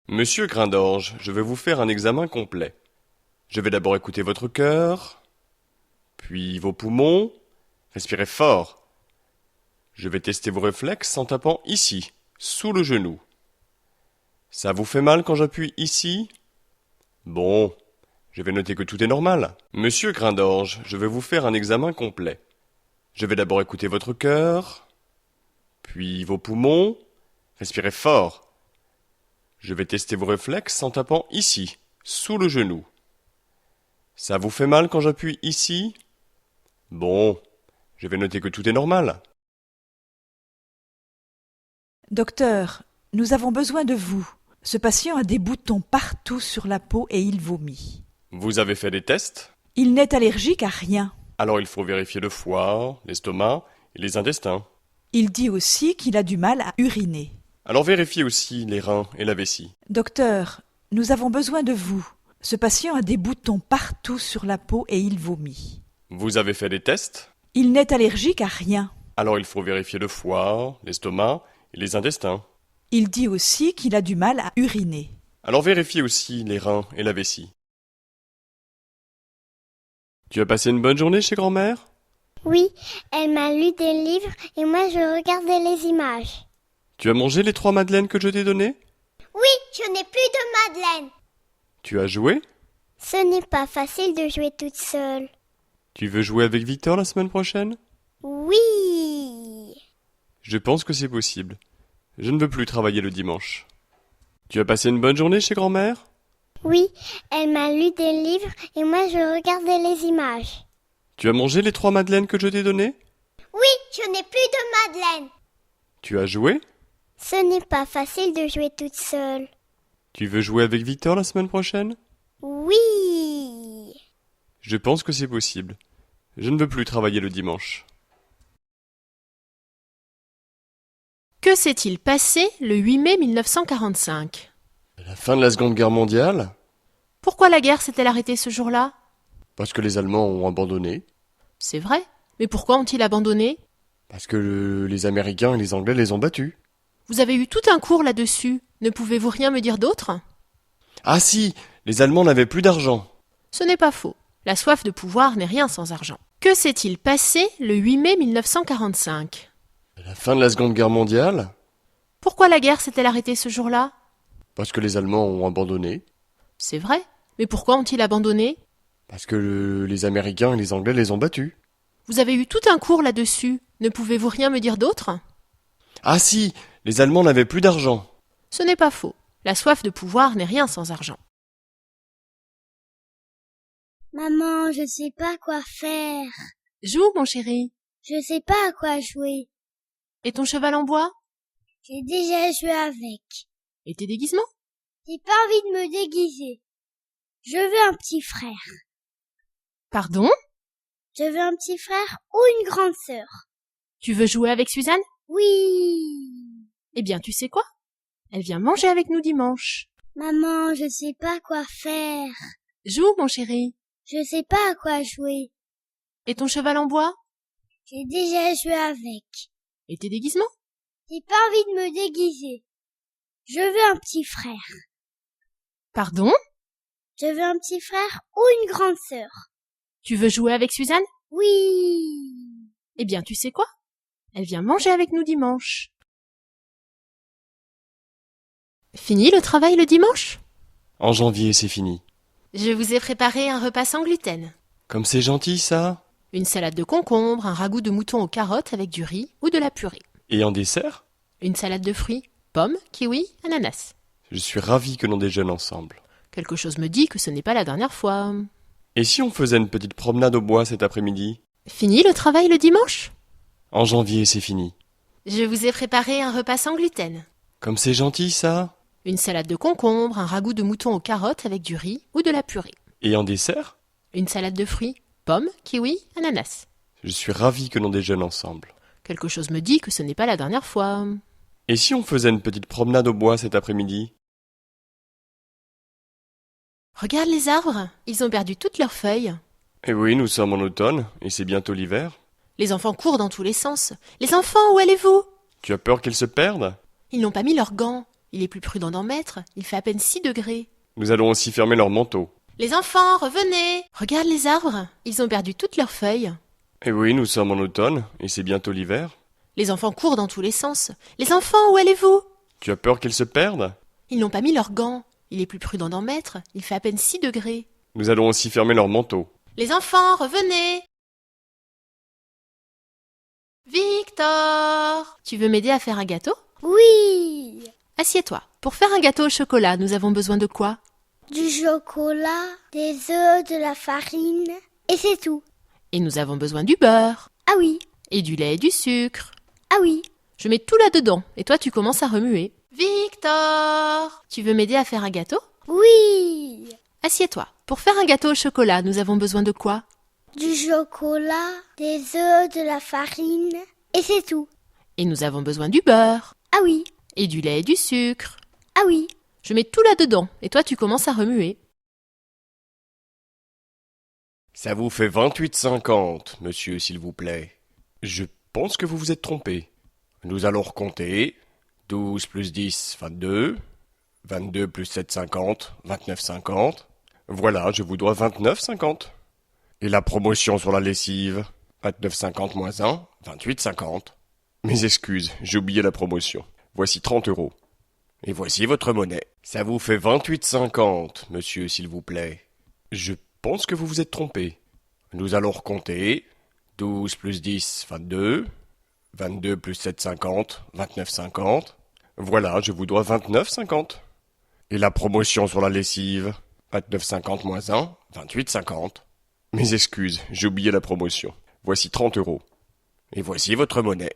Monsieur Grindorge, je vais vous faire un examen complet. Je vais d'abord écouter votre cœur, puis vos poumons. Respirez fort. Je vais tester vos réflexes en tapant ici, sous le genou. Ça vous fait mal quand j'appuie ici? Bon, je vais noter que tout est normal. Monsieur Grindorge, je vais vous faire un examen complet. Je vais d'abord écouter votre cœur, puis vos poumons. Respirez fort. Je vais tester vos réflexes en tapant ici, sous le genou. Ça vous fait mal quand j'appuie ici? Bon, je vais noter que tout est normal. Docteur, nous avons besoin de vous. Ce patient a des boutons partout sur la peau et il vomit. Vous avez fait des tests? Il n'est allergique à rien. Alors il faut vérifier le foie, l'estomac et les intestins. Il dit aussi qu'il a du mal à uriner. Alors vérifiez aussi les reins et la vessie. Docteur, nous avons besoin de vous. Ce patient a des boutons partout sur la peau et il vomit. Vous avez fait des tests? Il n'est allergique à rien. Alors il faut vérifier le foie, l'estomac et les intestins. Il dit aussi qu'il a du mal à uriner. Alors vérifiez aussi les reins et la vessie. Tu as passé une bonne journée chez grand-mère? Oui, elle m'a lu des livres et moi je regardais les images. Tu as mangé les 3 madeleines que je t'ai données? Oui, je n'ai plus de madeleine. Tu as joué? Ce n'est pas facile de jouer toute seule. Tu veux jouer avec Victor la semaine prochaine? Oui. Je pense que c'est possible. Je ne veux plus travailler le dimanche. Tu as passé une bonne journée chez grand-mère? Oui, elle m'a lu des livres et moi je regardais les images. Tu as mangé les 3 madeleines que je t'ai données? Oui, je n'ai plus de madeleine. Tu as joué? Ce n'est pas facile de jouer toute seule. Tu veux jouer avec Victor la semaine prochaine? Oui. Je pense que c'est possible. Je ne veux plus travailler le dimanche. Que s'est-il passé le 8 mai 1945? À la fin de la Seconde Guerre mondiale, Pourquoi la guerre s'est-elle arrêtée ce jour-là? parce que les Allemands ont abandonné, C'est vrai, mais pourquoi ont-ils abandonné? parce que les Américains et les Anglais les ont battus. Vous avez eu tout un cours là-dessus. Ne pouvez-vous rien me dire d'autre? Ah si, les Allemands n'avaient plus d'argent. Ce n'est pas faux. La soif de pouvoir n'est rien sans argent. Que s'est-il passé le 8 mai 1945? À la fin de la Seconde Guerre mondiale, Pourquoi la guerre s'est-elle arrêtée ce jour-là? parce que les Allemands ont abandonné, C'est vrai, mais pourquoi ont-ils abandonné? parce que les Américains et les Anglais les ont battus. Vous avez eu tout un cours là-dessus. Ne pouvez-vous rien me dire d'autre? Ah si, les Allemands n'avaient plus d'argent. Ce n'est pas faux. La soif de pouvoir n'est rien sans argent. Maman, je sais pas quoi faire. Joue, mon chéri. Je sais pas à quoi jouer. Et ton cheval en bois? J'ai déjà joué avec. Et tes déguisements? J'ai pas envie de me déguiser. Je veux un petit frère. Pardon? Je veux un petit frère ou une grande sœur. Tu veux jouer avec Suzanne? Oui. Eh bien, tu sais quoi? Elle vient manger avec nous dimanche. Maman, je sais pas quoi faire. Joue, mon chéri. Je sais pas à quoi jouer. Et ton cheval en bois? J'ai déjà joué avec. Et tes déguisements? J'ai pas envie de me déguiser. Je veux un petit frère. Pardon? Je veux un petit frère ou une grande sœur. Tu veux jouer avec Suzanne? Oui. Eh bien, tu sais quoi? Elle vient manger avec nous dimanche. Fini le travail le dimanche? En janvier, c'est fini. Je vous ai préparé un repas sans gluten. Comme c'est gentil, ça. Une salade de concombre, un ragoût de mouton aux carottes avec du riz ou de la purée. Et en dessert? Une salade de fruits, pommes, kiwis, ananas. Je suis ravi que l'on déjeune ensemble. Quelque chose me dit que ce n'est pas la dernière fois. Et si on faisait une petite promenade au bois cet après-midi? Fini le travail le dimanche? En janvier, c'est fini. Je vous ai préparé un repas sans gluten. Comme c'est gentil, ça. Une salade de concombre, un ragoût de mouton aux carottes avec du riz ou de la purée. Et en dessert? Une salade de fruits, pommes, kiwis, ananas. Je suis ravi que l'on déjeune ensemble. Quelque chose me dit que ce n'est pas la dernière fois. Et si on faisait une petite promenade au bois cet après-midi? Regarde les arbres, ils ont perdu toutes leurs feuilles. Eh oui, nous sommes en automne, et c'est bientôt l'hiver. Les enfants courent dans tous les sens. Les enfants, où allez-vous? Tu as peur qu'ils se perdent? Ils n'ont pas mis leurs gants. Il est plus prudent d'en mettre, il fait à peine 6 degrés. Nous allons aussi fermer leurs manteaux. Les enfants, revenez! Regarde les arbres, ils ont perdu toutes leurs feuilles. Eh oui, nous sommes en automne, et c'est bientôt l'hiver. Les enfants courent dans tous les sens. Les enfants, où allez-vous? Tu as peur qu'ils se perdent? Ils n'ont pas mis leurs gants. Il est plus prudent d'en mettre, il fait à peine 6 degrés. Nous allons aussi fermer leurs manteaux. Les enfants, revenez! Victor! Tu veux m'aider à faire un gâteau? Oui. Assieds-toi. Pour faire un gâteau au chocolat, nous avons besoin de quoi? Du chocolat, des œufs, de la farine, et c'est tout. Et nous avons besoin du beurre, Ah oui, et du lait et du sucre. ah oui. Je mets tout là-dedans, et toi tu commences à remuer. Victor! Tu veux m'aider à faire un gâteau? Oui. Assieds-toi. Pour faire un gâteau au chocolat, nous avons besoin de quoi? Du chocolat, des œufs, de la farine, et c'est tout. Et nous avons besoin du beurre, Ah oui, et du lait et du sucre. ah oui. Je mets tout là-dedans, et toi tu commences à remuer. Ça vous fait 28,50, monsieur, s'il vous plaît. Je pense que vous vous êtes trompé. Nous allons recompter. 12 plus 10, 22. 22 plus 7,50, 29,50. Voilà, je vous dois 29,50. Et la promotion sur la lessive? 29,50 moins 1, 28,50. Mes excuses, j'ai oublié la promotion. Voici 30 €. Et voici votre monnaie. Ça vous fait 28,50, monsieur, s'il vous plaît. Je pense que vous vous êtes trompé. Nous allons recompter. 12 plus 10, 22. 22 plus 7,50, 29,50. Voilà, je vous dois 29,50. Et la promotion sur la lessive? 29,50 moins 1, 28,50. Mes excuses, j'ai oublié la promotion. Voici 30 €. Et voici votre monnaie.